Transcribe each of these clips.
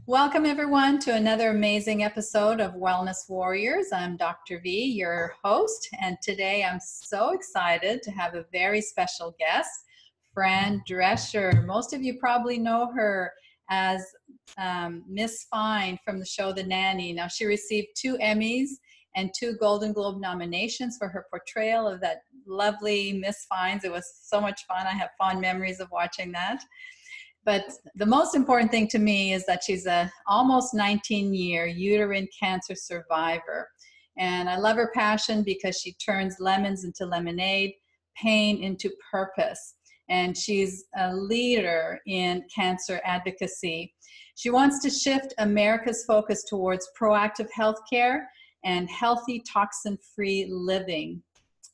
Welcome everyone to another amazing episode of Wellness Warriors. I'm Dr. V, your host, and today I'm so excited to have a very special guest, Fran Drescher. Most of you probably know her as Miss Fine from the show The Nanny. Now, she received 2 Emmys and 2 Golden Globe nominations for her portrayal of that lovely Miss Fines. It was so much fun. I have fond memories of watching that. But the most important thing to me is that she's a almost 19-year uterine cancer survivor. And I love her passion because she turns lemons into lemonade, pain into purpose. And she's a leader in cancer advocacy. She wants to shift America's focus towards proactive healthcare and healthy toxin-free living.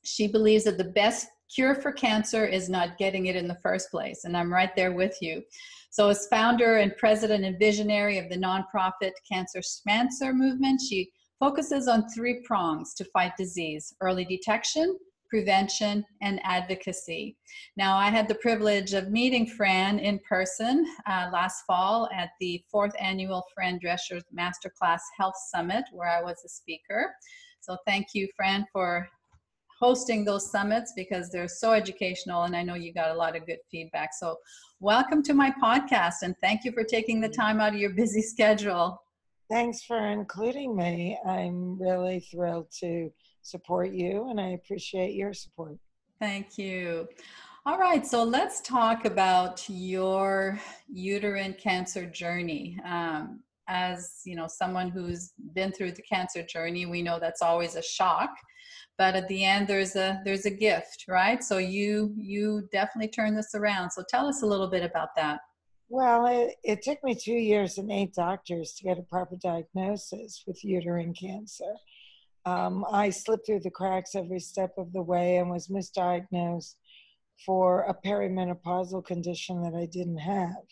She believes that the best cure for cancer is not getting it in the first place, and I'm right there with you. So as founder and president and visionary of the nonprofit Cancer Schmancer Movement, she focuses on 3 prongs to fight disease: early detection, prevention, and advocacy. Now, I had the privilege of meeting Fran in person last fall at the 4th annual Fran Drescher Masterclass Health Summit, where I was a speaker. So thank you, Fran, for hosting those summits because they're so educational, and I know you got a lot of good feedback. So welcome to my podcast, and thank you for taking the time out of your busy schedule. Thanks for including me. I'm really thrilled to support you, and I appreciate your support. Thank you. All right, so let's talk about your uterine cancer journey. As you know, someone who's been through the cancer journey, we know that's always a shock. But at the end, there's a gift, right? So you definitely turned this around. So tell us a little bit about that. Well, it took me 2 years and 8 doctors to get a proper diagnosis with uterine cancer. I slipped through the cracks every step of the way and was misdiagnosed for a perimenopausal condition that I didn't have.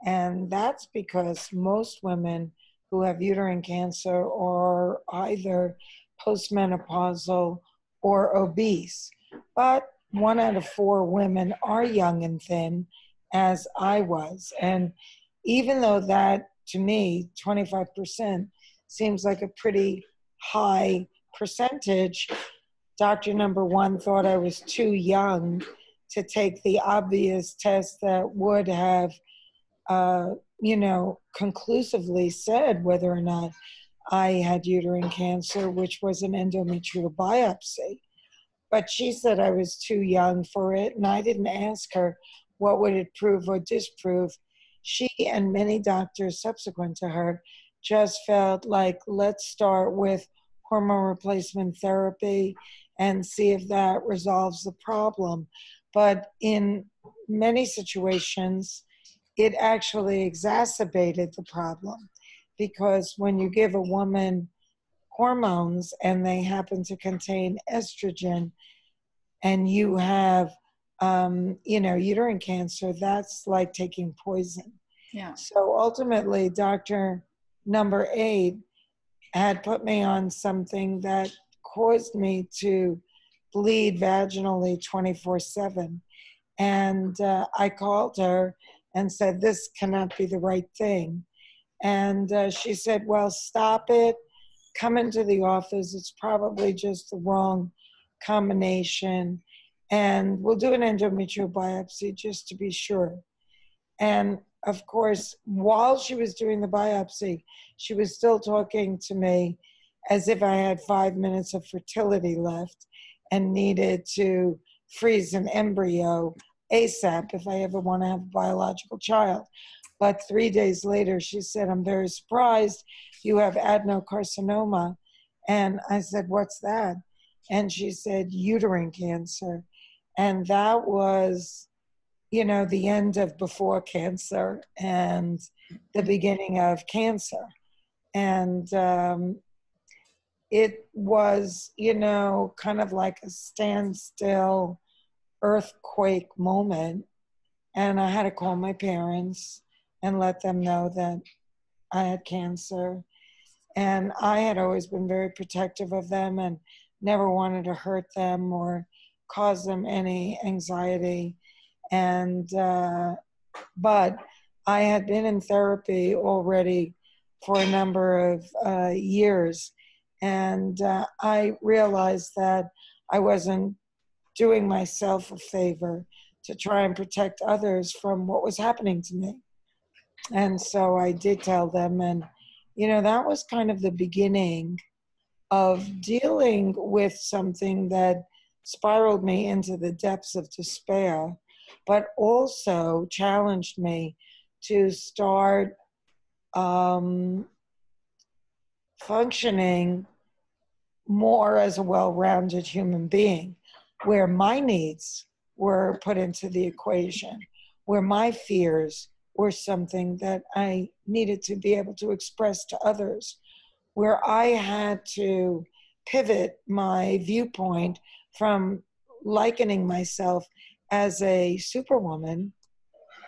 And that's because most women who have uterine cancer are either postmenopausal or obese. But 1 out of 4 women are young and thin, as I was. And even though that, to me, 25% seems like a pretty high percentage, doctor number 1 thought I was too young to take the obvious test that would have, conclusively said whether or not I had uterine cancer, which was an endometrial biopsy. But she said I was too young for it, and I didn't ask her what would it prove or disprove. She and many doctors subsequent to her just felt like, let's start with hormone replacement therapy and see if that resolves the problem. But in many situations, it actually exacerbated the problem. Because when you give a woman hormones and they happen to contain estrogen and you have, uterine cancer, that's like taking poison. Yeah. So ultimately, doctor number 8 had put me on something that caused me to bleed vaginally 24/7. And I called her and said, this cannot be the right thing. And she said, well, stop it. Come into the office. It's probably just the wrong combination. And we'll do an endometrial biopsy just to be sure. And of course, while she was doing the biopsy, she was still talking to me as if I had 5 minutes of fertility left and needed to freeze an embryo ASAP if I ever want to have a biological child. But 3 days later, she said, I'm very surprised you have adenocarcinoma. And I said, what's that? And she said, uterine cancer. And that was, the end of before cancer and the beginning of cancer. And it was, kind of like a standstill earthquake moment. And I had to call my parents and let them know that I had cancer. And I had always been very protective of them and never wanted to hurt them or cause them any anxiety. And, but I had been in therapy already for a number of years, and I realized that I wasn't doing myself a favor to try and protect others from what was happening to me. And so I did tell them, and that was kind of the beginning of dealing with something that spiraled me into the depths of despair, but also challenged me to start functioning more as a well-rounded human being, where my needs were put into the equation, where my fears were something that I needed to be able to express to others, where I had to pivot my viewpoint from likening myself as a superwoman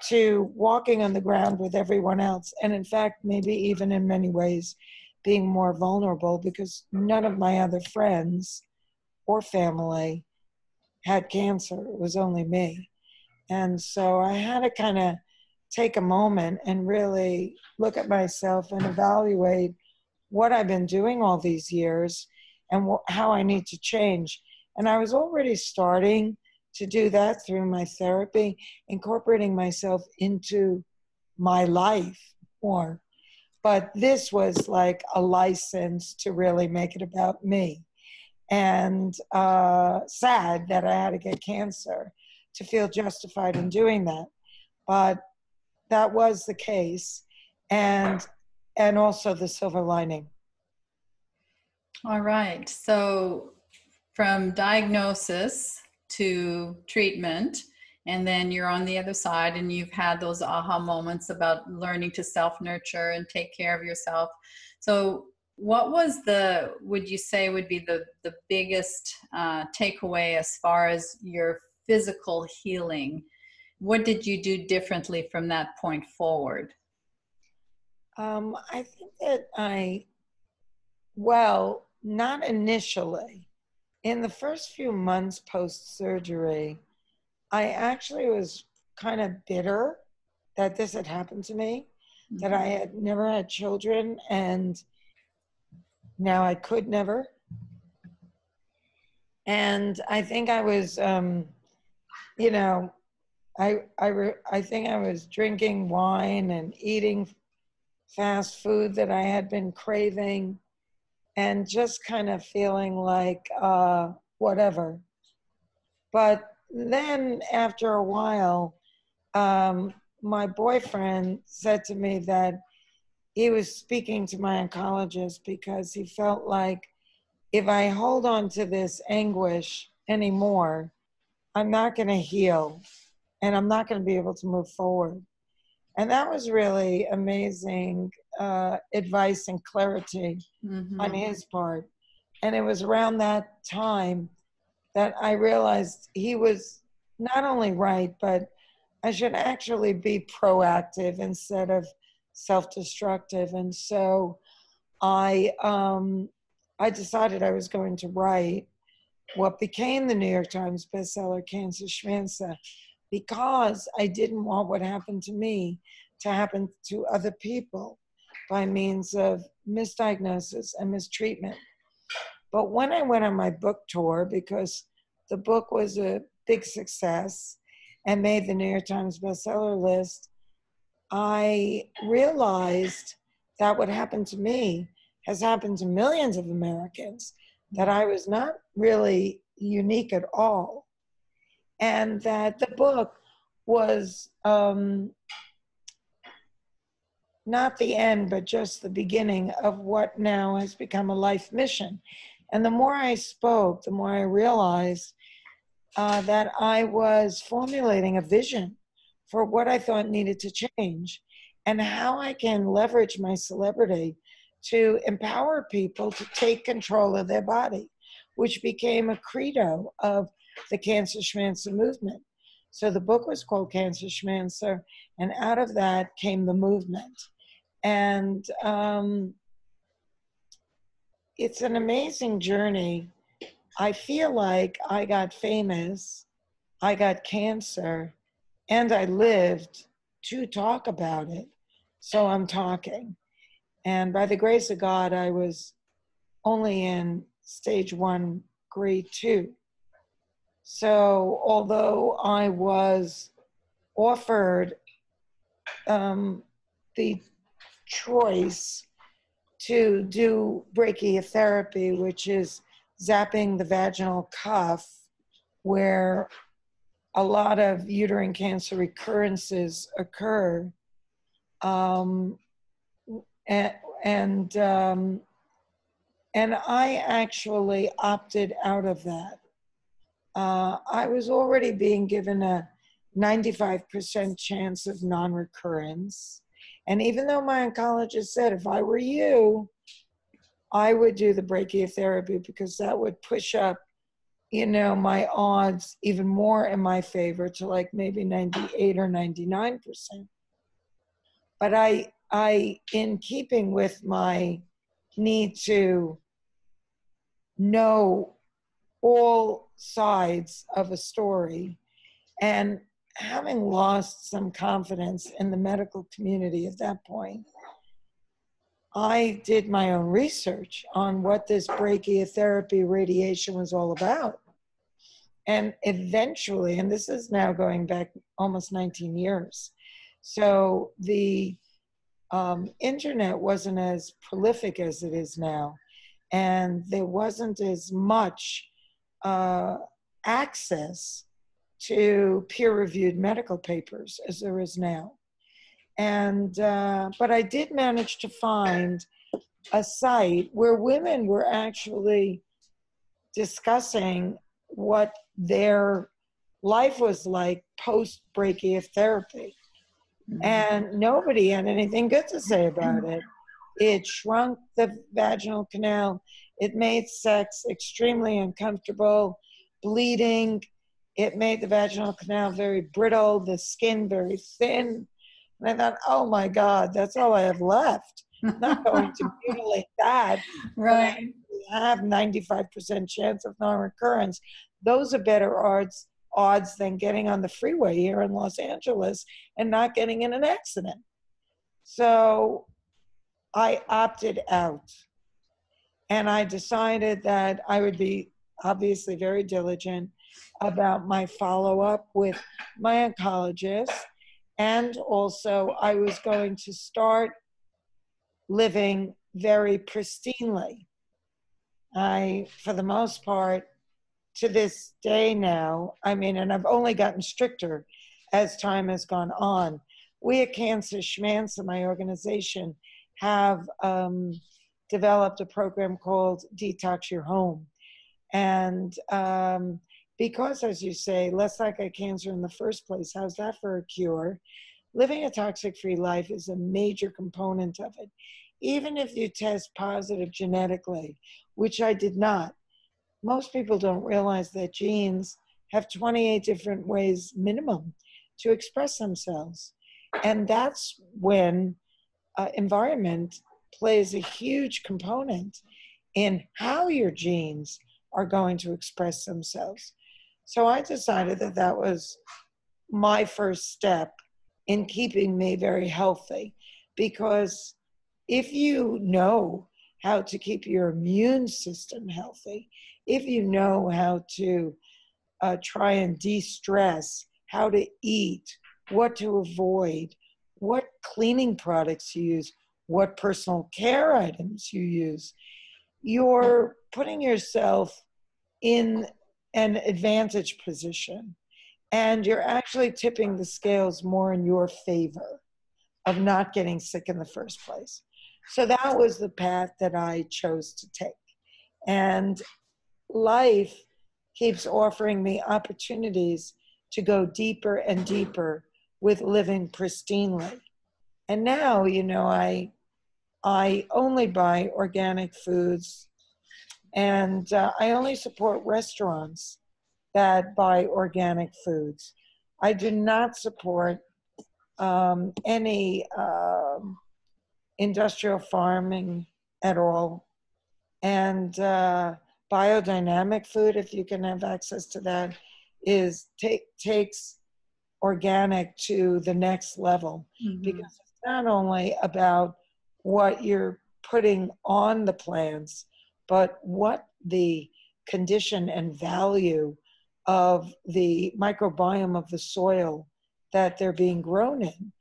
to walking on the ground with everyone else. And in fact, maybe even in many ways, being more vulnerable, because none of my other friends or family had cancer. It was only me. And so I had to kind of take a moment and really look at myself and evaluate what I've been doing all these years and how I need to change. And I was already starting to do that through my therapy, incorporating myself into my life more. But this was like a license to really make it about me. And sad that I had to get cancer to feel justified in doing that. But that was the case. And also the silver lining. All right. So from diagnosis to treatment, and then you're on the other side and you've had those aha moments about learning to self-nurture and take care of yourself. So what was would you say would be the biggest takeaway as far as your physical healing? What did you do differently from that point forward? I think that not initially. In the first few months post-surgery, I actually was kind of bitter that this had happened to me, that I had never had children, and now I could never. And I think I was, I think I was drinking wine and eating fast food that I had been craving, and just kind of feeling like whatever. But then after a while, my boyfriend said to me that he was speaking to my oncologist because he felt like if I hold on to this anguish anymore, I'm not going to heal and I'm not going to be able to move forward. And that was really amazing advice and clarity on his part. And it was around that time that I realized he was not only right, but I should actually be proactive instead of self-destructive. And so I decided I was going to write what became the New York Times bestseller, Cancer Schmancer, because I didn't want what happened to me to happen to other people by means of misdiagnosis and mistreatment. But when I went on my book tour, because the book was a big success and made the New York Times bestseller list, I realized that what happened to me has happened to millions of Americans, that I was not really unique at all, and that the book was not the end, but just the beginning of what now has become a life mission. And the more I spoke, the more I realized that I was formulating a vision for what I thought needed to change and how I can leverage my celebrity to empower people to take control of their body, which became a credo of the Cancer Schmancer Movement. So the book was called Cancer Schmancer, and out of that came the movement. And it's an amazing journey. I feel like I got famous, I got cancer, and I lived to talk about it. So I'm talking. And by the grace of God, I was only in stage 1, grade 2. So although I was offered the choice to do brachytherapy, which is zapping the vaginal cuff, where a lot of uterine cancer recurrences occur, and I actually opted out of that. I was already being given a 95% chance of non-recurrence. And even though my oncologist said, if I were you, I would do the brachytherapy because that would push up, my odds even more in my favor to like maybe 98 or 99%. But I, in keeping with my need to know all sides of a story, and having lost some confidence in the medical community at that point, I did my own research on what this brachytherapy radiation was all about. And eventually, and this is now going back almost 19 years, so the internet wasn't as prolific as it is now, and there wasn't as much access to peer-reviewed medical papers as there is now. And but I did manage to find a site where women were actually discussing what their life was like post brachytherapy. And nobody had anything good to say about it. It shrunk the vaginal canal. It made sex extremely uncomfortable, bleeding. It made the vaginal canal very brittle, the skin very thin. And I thought, oh my God, that's all I have left. I'm not going to mutilate that. Right. I have 95% chance of non-recurrence. Those are better odds than getting on the freeway here in Los Angeles and not getting in an accident. So I opted out. And I decided that I would be obviously very diligent about my follow-up with my oncologist. And also I was going to start living very pristinely. For the most part, to this day now, and I've only gotten stricter as time has gone on. We at Cancer Schmancer, my organization, have developed a program called Detox Your Home. And because, as you say, let's not get cancer in the first place, how's that for a cure? Living a toxic-free life is a major component of it. Even if you test positive genetically, which I did not, most people don't realize that genes have 28 different ways minimum to express themselves. And that's when environment plays a huge component in how your genes are going to express themselves. So I decided that that was my first step in keeping me very healthy, because if you know how to keep your immune system healthy, if you know how to try and de-stress, how to eat, what to avoid, what cleaning products you use, what personal care items you use, you're putting yourself in an advantage position, and you're actually tipping the scales more in your favor of not getting sick in the first place. So that was the path that I chose to take. And life keeps offering me opportunities to go deeper and deeper with living pristinely. And now, I only buy organic foods, and I only support restaurants that buy organic foods. I do not support any industrial farming at all. And biodynamic food, if you can have access to that, takes organic to the next level, because it's not only about what you're putting on the plants, but what the condition and value of the microbiome of the soil that they're being grown in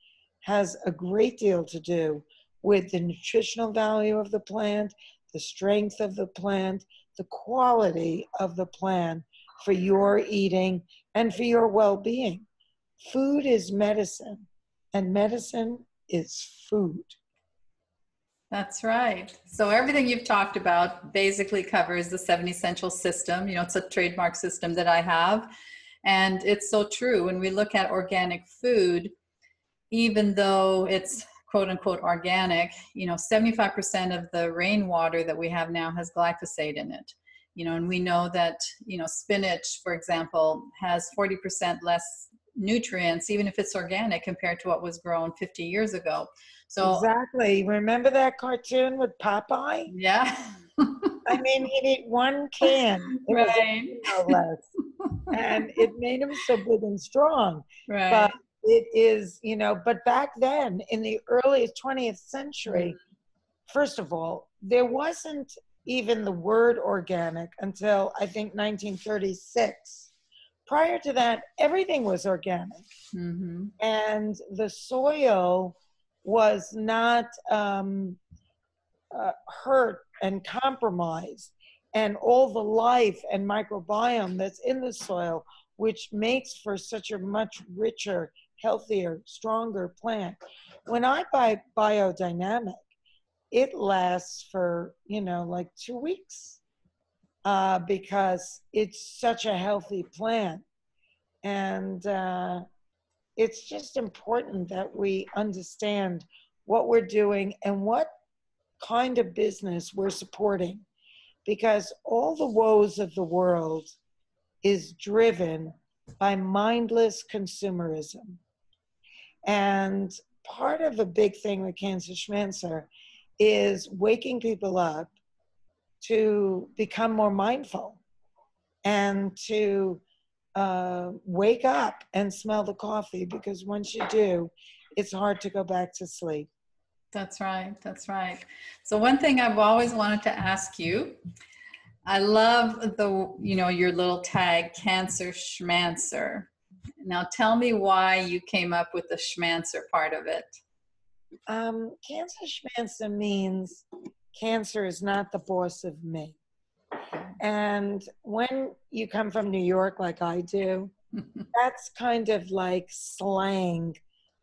has a great deal to do with the nutritional value of the plant, the strength of the plant, the quality of the plant for your eating and for your well-being. Food is medicine, and medicine is food. That's right. So everything you've talked about basically covers the 7 essential system. You know, it's a trademark system that I have. And it's so true. When we look at organic food, even though it's quote unquote organic, you know, 75% of the rainwater that we have now has glyphosate in it. You know, and we know that, you know, spinach, for example, has 40% less nutrients, even if it's organic, compared to what was grown 50 years ago. So exactly. Remember that cartoon with Popeye? yeah. I mean, he'd eat one can. It was Right. no less. And it made him so big and strong. Right. But it is, you know, but back then in the early 20th century, first of all, there wasn't even the word organic until I think 1936. Prior to that, everything was organic. And the soil was not hurt and compromised. And all the life and microbiome that's in the soil, which makes for such a much richer, healthier, stronger plant. When I buy biodynamic, it lasts for, you know, like 2 weeks because it's such a healthy plant. And it's just important that we understand what we're doing and what kind of business we're supporting, because all the woes of the world is driven by mindless consumerism. And part of a big thing with Cancer Schmancer is waking people up to become more mindful and to wake up and smell the coffee, because once you do, it's hard to go back to sleep. That's right. That's right. So one thing I've always wanted to ask you, I love the, you know, your little tag, Cancer Schmancer. Now tell me why you came up with the Schmancer part of it. Cancer Schmancer means cancer is not the boss of me. And when you come from New York like I do, that's kind of like slang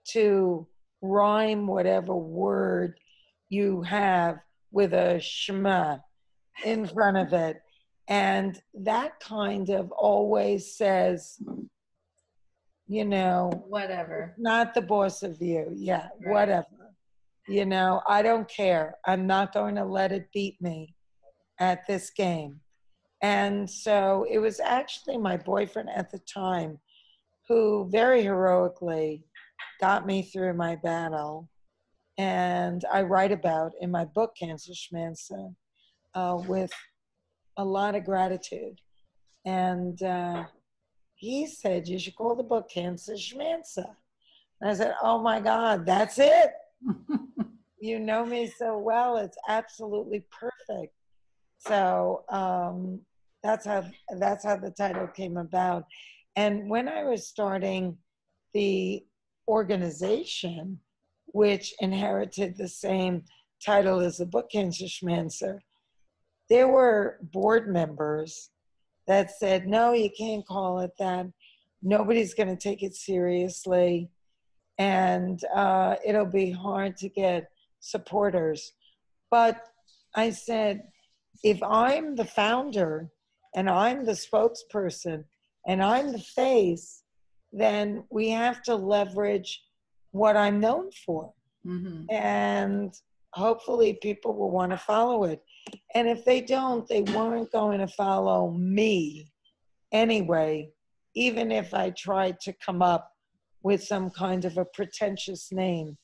to rhyme whatever word you have with a shma in front of it. And that kind of always says, you know, Whatever. Not the boss of you. Yeah, Right. Whatever. You know, I don't care. I'm not going to let it beat me at this game. And so it was actually my boyfriend at the time who very heroically got me through my battle. And I write about in my book, Cancer Schmancer, with a lot of gratitude. And he said, you should call the book Cancer Schmancer. And I said, oh my God, that's it. You know me so well. It's absolutely perfect. So that's how the title came about. And when I was starting the organization, which inherited the same title as the book, Cancer Schmancer, there were board members that said, no, you can't call it that. Nobody's going to take it seriously. And it'll be hard to get supporters. But I said, if I'm the founder and I'm the spokesperson and I'm the face, then we have to leverage what I'm known for. And hopefully people will want to follow it. And if they don't, they weren't going to follow me anyway, even if I tried to come up with some kind of a pretentious name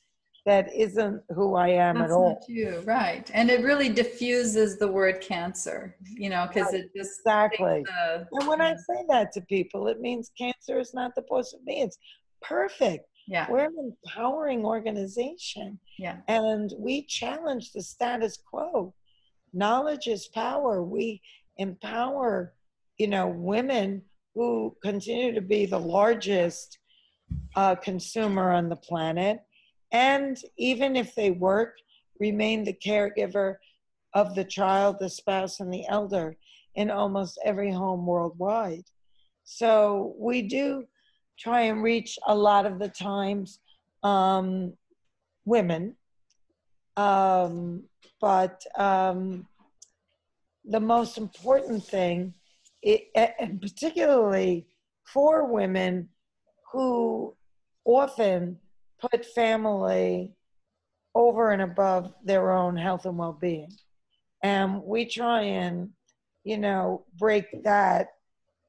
that isn't who I am at all. That's not you, right. And it really diffuses the word cancer, you know, because it just exactly. And when I say that to people, it means cancer is not the boss of me. It's perfect. Yeah. We're an empowering organization. Yeah. And we challenge the status quo. Knowledge is power. We empower, women who continue to be the largest consumer on the planet. And even if they work, remain the caregiver of the child, the spouse, and the elder in almost every home worldwide. So we do try and reach a lot of the times women, but the most important thing, and particularly for women who often put family over and above their own health and well-being. And we try and, break that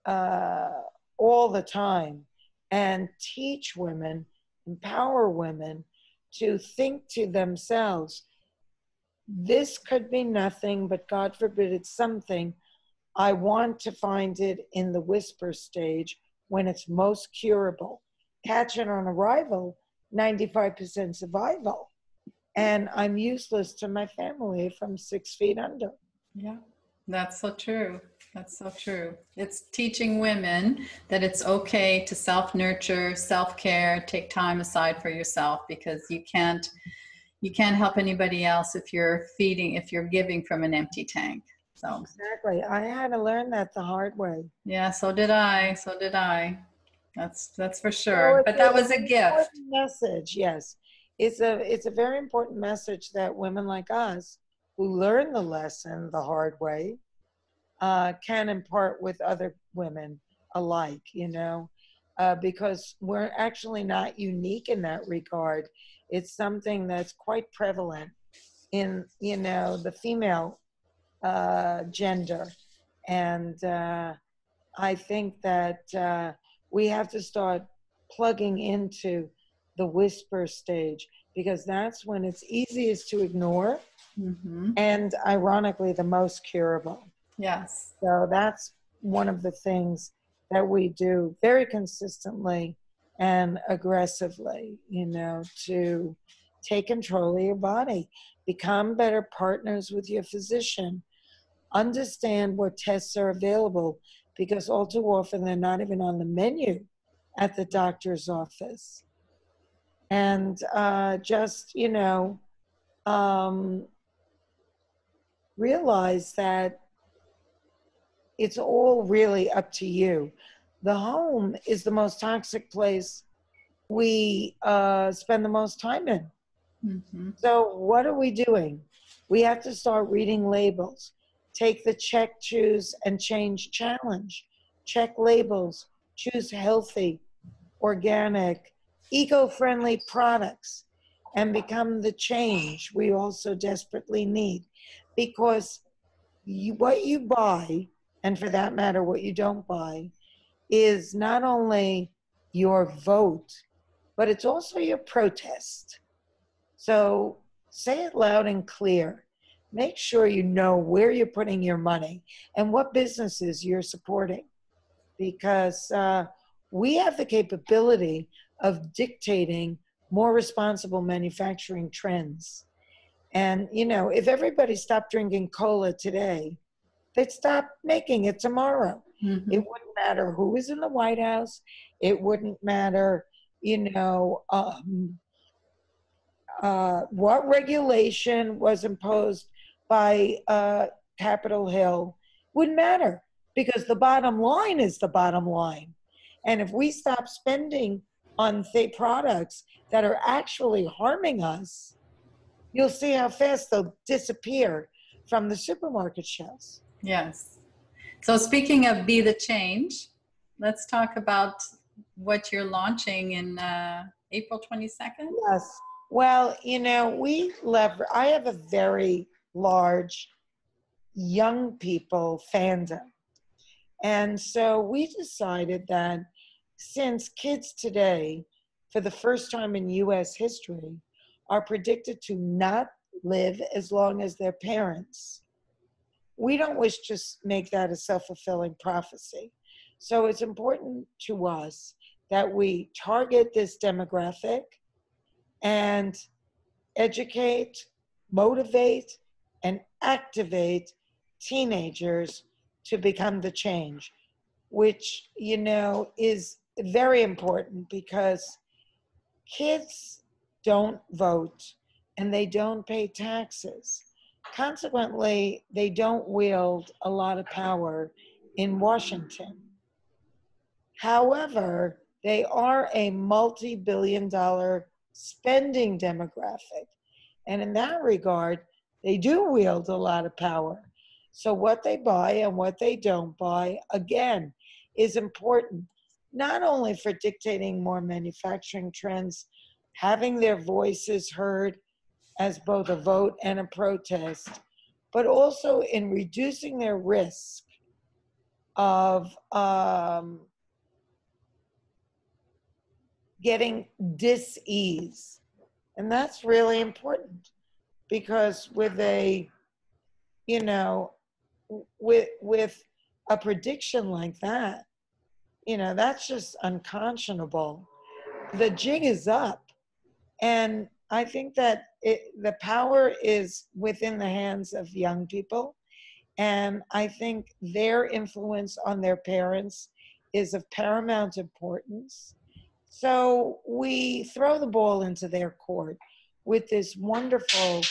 all the time and teach women, empower women to think to themselves, this could be nothing, but God forbid it's something. I want to find it in the whisper stage when it's most curable. Catch it on arrival, 95% survival. And I'm useless to my family if I'm 6 feet under. Yeah, that's so true. That's so true. It's teaching women that it's okay to self-nurture, self-care, take time aside for yourself, because you can't help anybody else if you're giving from an empty tank. So exactly. I had to learn that the hard way. Yeah, so did I. That's for sure. But that was a gift. Message, yes. It's a very important message that women like us who learn the lesson the hard way can impart with other women alike, because we're actually not unique in that regard. It's something that's quite prevalent in, the female gender. And I think that we have to start plugging into the whisper stage, because that's when it's easiest to ignore and ironically the most curable. Yes. So that's one of the things that we do very consistently and aggressively, to take control of your body, become better partners with your physician, understand what tests are available, because all too often they're not even on the menu at the doctor's office. And just, realize that it's all really up to you. The home is the most toxic place we spend the most time in. So what are we doing? We have to start reading labels. Take the check, choose, and change challenge. Check labels, choose healthy, organic, eco-friendly products, and become the change we also desperately need. Because what you buy, and for that matter, what you don't buy, is not only your vote, but it's also your protest. So say it loud and clear. Make sure you know where you're putting your money and what businesses you're supporting, because we have the capability of dictating more responsible manufacturing trends. And, if everybody stopped drinking cola today, they'd stop making it tomorrow. It wouldn't matter who was in the White House. It wouldn't matter, what regulation was imposed by Capitol Hill. Wouldn't matter, because the bottom line is the bottom line. And if we stop spending on products that are actually harming us, you'll see how fast they'll disappear from the supermarket shelves. Yes. So speaking of Be the Change, let's talk about what you're launching in April 22nd. Yes. Well, I have a very large young people fandom. And so we decided that since kids today, for the first time in US history, are predicted to not live as long as their parents, we don't wish to make that a self-fulfilling prophecy. So it's important to us that we target this demographic and educate, motivate, and activate teenagers to become the change, which, you know, is very important because kids don't vote and they don't pay taxes. Consequently, they don't wield a lot of power in Washington. However, they are a multi-billion-dollar spending demographic. And in that regard, they do wield a lot of power. So what they buy and what they don't buy, again, is important, not only for dictating more manufacturing trends, having their voices heard as both a vote and a protest, but also in reducing their risk of getting dis-ease. And that's really important because with a, you know, with a prediction like that, you know, that's just unconscionable. The jig is up. And I think that the power is within the hands of young people. And I think their influence on their parents is of paramount importance. So we throw the ball into their court with this wonderful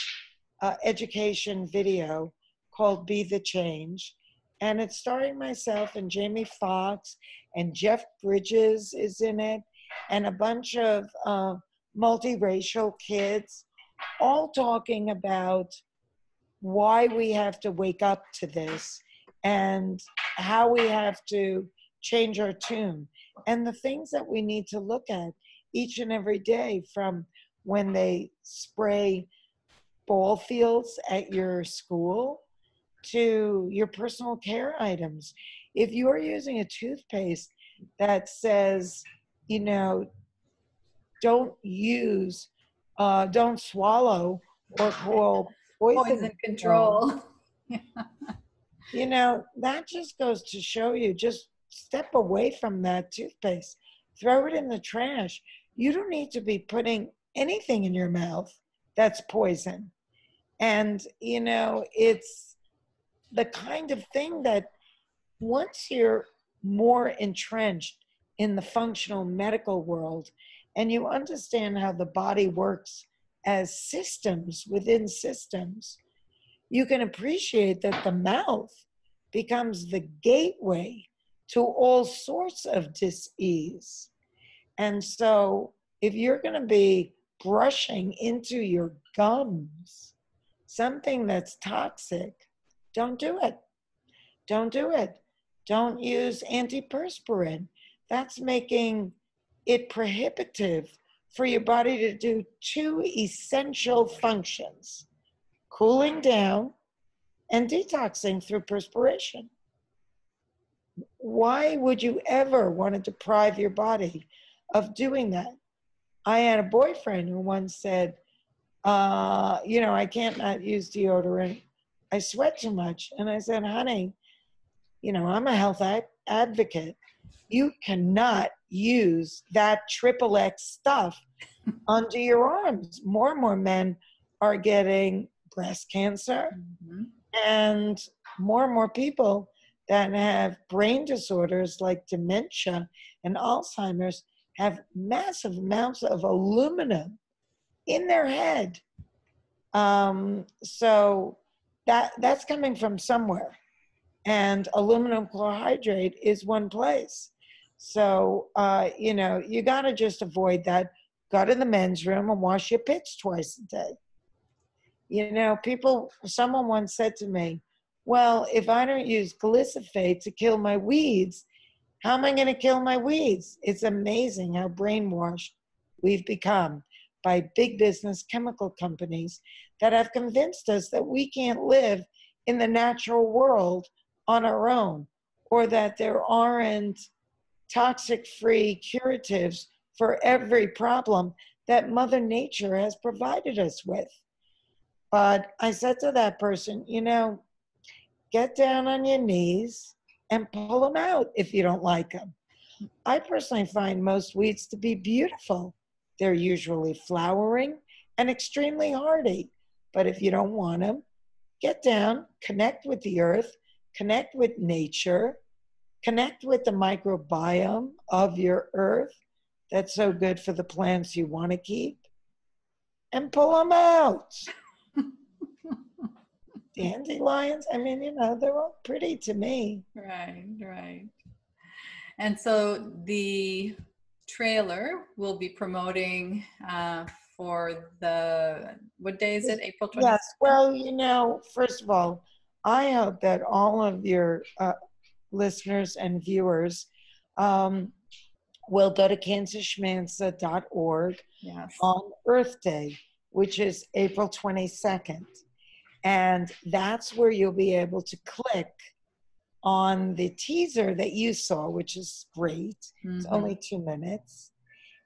education video called Be the Change. And it's starring myself and Jamie Foxx, and Jeff Bridges is in it, and a bunch of multiracial kids, all talking about why we have to wake up to this and how we have to change our tune and the things that we need to look at each and every day, from when they spray ball fields at your school to your personal care items. If you're using a toothpaste that says, you know, don't use, don't swallow or call poison control. You know, that just goes to show you, just step away from that toothpaste. Throw it in the trash. You don't need to be putting anything in your mouth that's poison. And, you know, it's the kind of thing that once you're more entrenched in the functional medical world and you understand how the body works as systems within systems, you can appreciate that the mouth becomes the gateway to all sorts of dis-ease. And so if you're going to be brushing into your gums something that's toxic, don't do it. Don't do it. Don't use antiperspirant. That's making it prohibitive for your body to do two essential functions: cooling down and detoxing through perspiration. Why would you ever want to deprive your body of doing that? I had a boyfriend who once said, you know, I can't not use deodorant. I sweat too much. And I said, honey, you know, I'm a health advocate. You cannot use that XXX stuff under your arms. More and more men are getting breast cancer, and more people that have brain disorders like dementia and Alzheimer's have massive amounts of aluminum in their head. So that's coming from somewhere. And aluminum chlorhydrate is one place. So, you know, you got to just avoid that. Go to the men's room and wash your pits twice a day. You know, someone once said to me, well, if I don't use glyphosate to kill my weeds, how am I going to kill my weeds? It's amazing how brainwashed we've become by big business chemical companies that have convinced us that we can't live in the natural world on our own, or that there aren't toxic-free curatives for every problem that Mother Nature has provided us with. But I said to that person, you know, get down on your knees and pull them out if you don't like them. I personally find most weeds to be beautiful. They're usually flowering and extremely hardy. But if you don't want them, get down, connect with the earth, connect with nature, connect with the microbiome of your earth that's so good for the plants you want to keep, and pull them out. Dandelions, I mean, they're all pretty to me. Right, right. And so the trailer will be promoting for what day is it? April 22nd? Yes, well, first of all, I hope that all of your listeners and viewers will go to cancerschmancer.org Yes. on Earth Day, which is April 22nd. And that's where you'll be able to click on the teaser that you saw, which is great. It's only 2 minutes.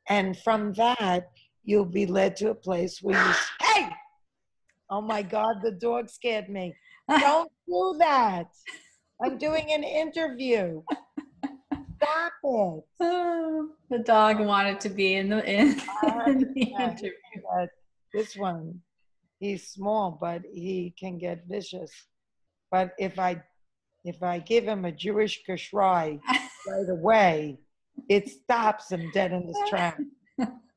And from that, you'll be led to a place where hey! Oh my God, the dog scared me. Don't do that. I'm doing an interview. Stop it. Oh, the dog wanted to be in the interview. This one, he's small, but he can get vicious. But if I give him a Jewish geschrei right away, it stops him dead in his tracks.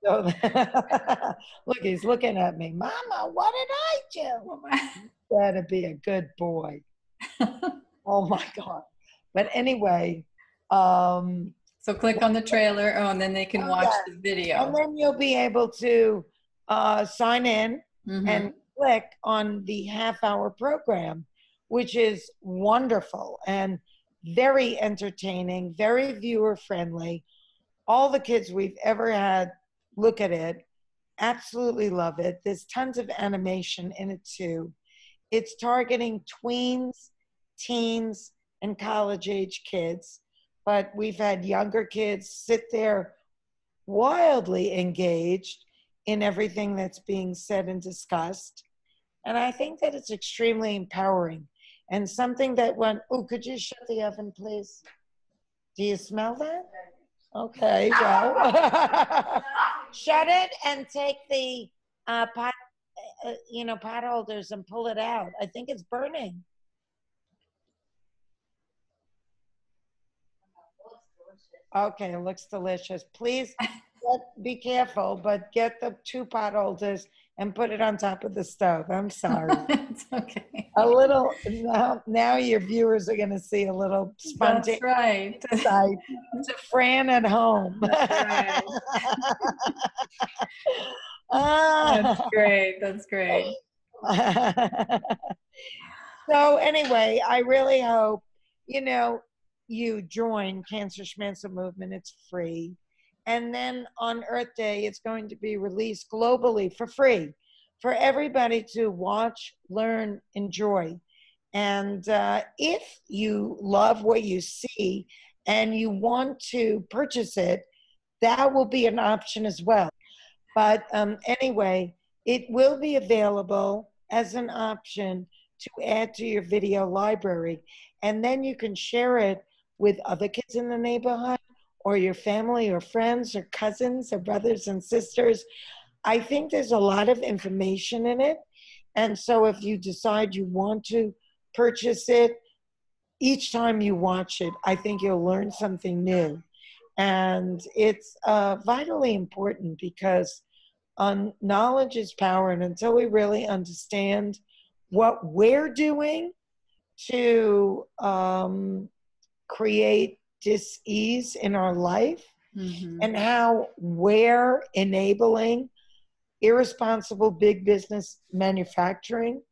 So, look, he's looking at me. Mama, what did I do? Better be a good boy. Oh my God. But anyway. So click on the trailer, and then they can watch the video. And then you'll be able to sign in and click on the half-hour program, which is wonderful and very entertaining, very viewer-friendly. All the kids we've ever had look at it, absolutely love it. There's tons of animation in it too. It's targeting tweens, teens, and college-age kids. But we've had younger kids sit there wildly engaged in everything that's being said and discussed. And I think that it's extremely empowering and something that could you shut the oven, please? Do you smell that? Okay, well, shut it and take the pot holders and pull it out. I think it's burning. Okay, it looks delicious. Please be careful, but get the 2 pot holders and put it on top of the stove. I'm sorry. It's okay. A little, now your viewers are going to see a little spontaneous. That's right. It's a Fran at home. That's right. That's great. That's great. So anyway, I really hope, you join Cancer Schmancer Movement. It's free. And then on Earth Day, it's going to be released globally for free for everybody to watch, learn, enjoy. And if you love what you see and you want to purchase it, that will be an option as well. But anyway, it will be available as an option to add to your video library. And then you can share it with other kids in the neighborhood or your family or friends or cousins or brothers and sisters. I think there's a lot of information in it. And so if you decide you want to purchase it, each time you watch it, I think you'll learn something new. And it's vitally important because knowledge is power. And until we really understand what we're doing to create dis-ease in our life and how we're enabling irresponsible big business manufacturing,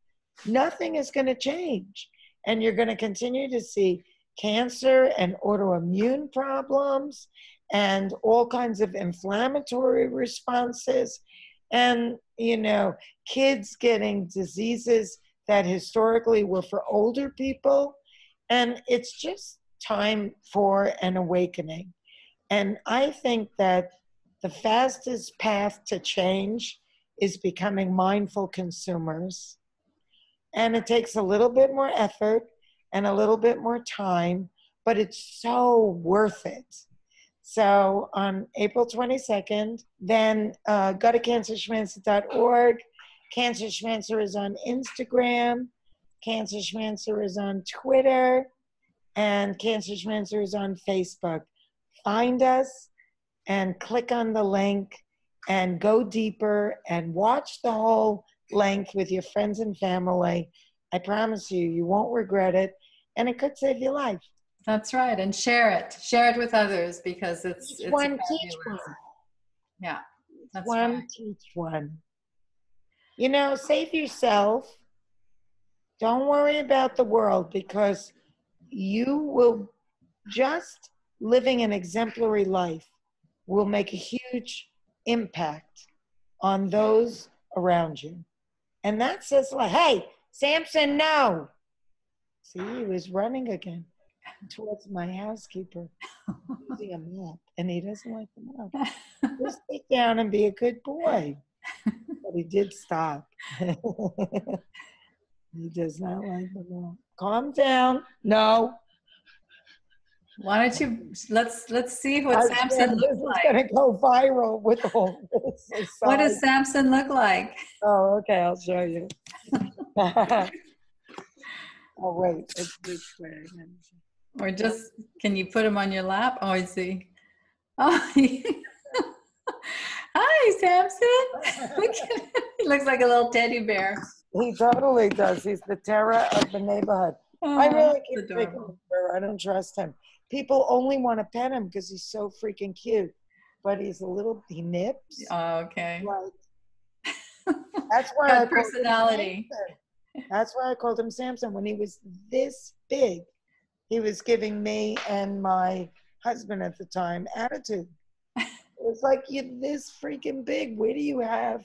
nothing is going to change. And you're going to continue to see cancer and autoimmune problems and all kinds of inflammatory responses and, kids getting diseases that historically were for older people. And it's just time for an awakening. And I think that the fastest path to change is becoming mindful consumers. And it takes a little bit more effort and a little bit more time, but it's so worth it. So on April 22nd, then go to cancerschmancer.org. Cancer Schmancer is on Instagram. Cancer Schmancer is on Twitter. And Cancer Schmancer is on Facebook. Find us and click on the link and go deeper and watch the whole length with your friends and family. I promise you, you won't regret it, and it could save your life. That's right, and share it. Share it with others because it's one, fabulous. teach one. Yeah, that's one, right. teach one. You know, save yourself. Don't worry about the world, because you will just living an exemplary life will make a huge impact on those around you. And that says, like, hey, Samson, no. See, he was running again towards my housekeeper using a map, and he doesn't like the map. Just sit down and be a good boy. But he did stop. He does not like the map. Calm down. No. Why don't you let's see what Samson looks like. This is going to go viral with all this aside. What does Samson look like? Oh, okay, I'll show you. Oh, wait, it's this way. Or just, can you put him on your lap? Oh, I see. Oh, hi, Samson. He looks like a little teddy bear. He totally does. He's the terror of the neighborhood. Oh, I really keep thinking of her. I don't trust him. People only want to pet him because he's so freaking cute. But he's a little, he nips. Oh, okay. Like, that's why Got personality. That's why I called him Samson. When he was this big, he was giving me and my husband at the time attitude. It was like, you're this freaking big. Where do you have?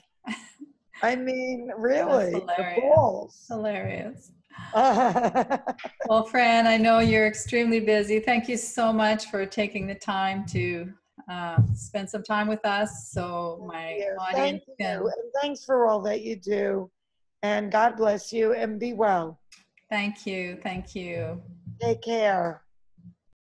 I mean, really, the balls. Hilarious. Well, Fran, I know you're extremely busy. Thank you so much for taking the time to spend some time with us. So my audience can... And thanks for all that you do. And God bless you and be well. Thank you. Thank you. Take care.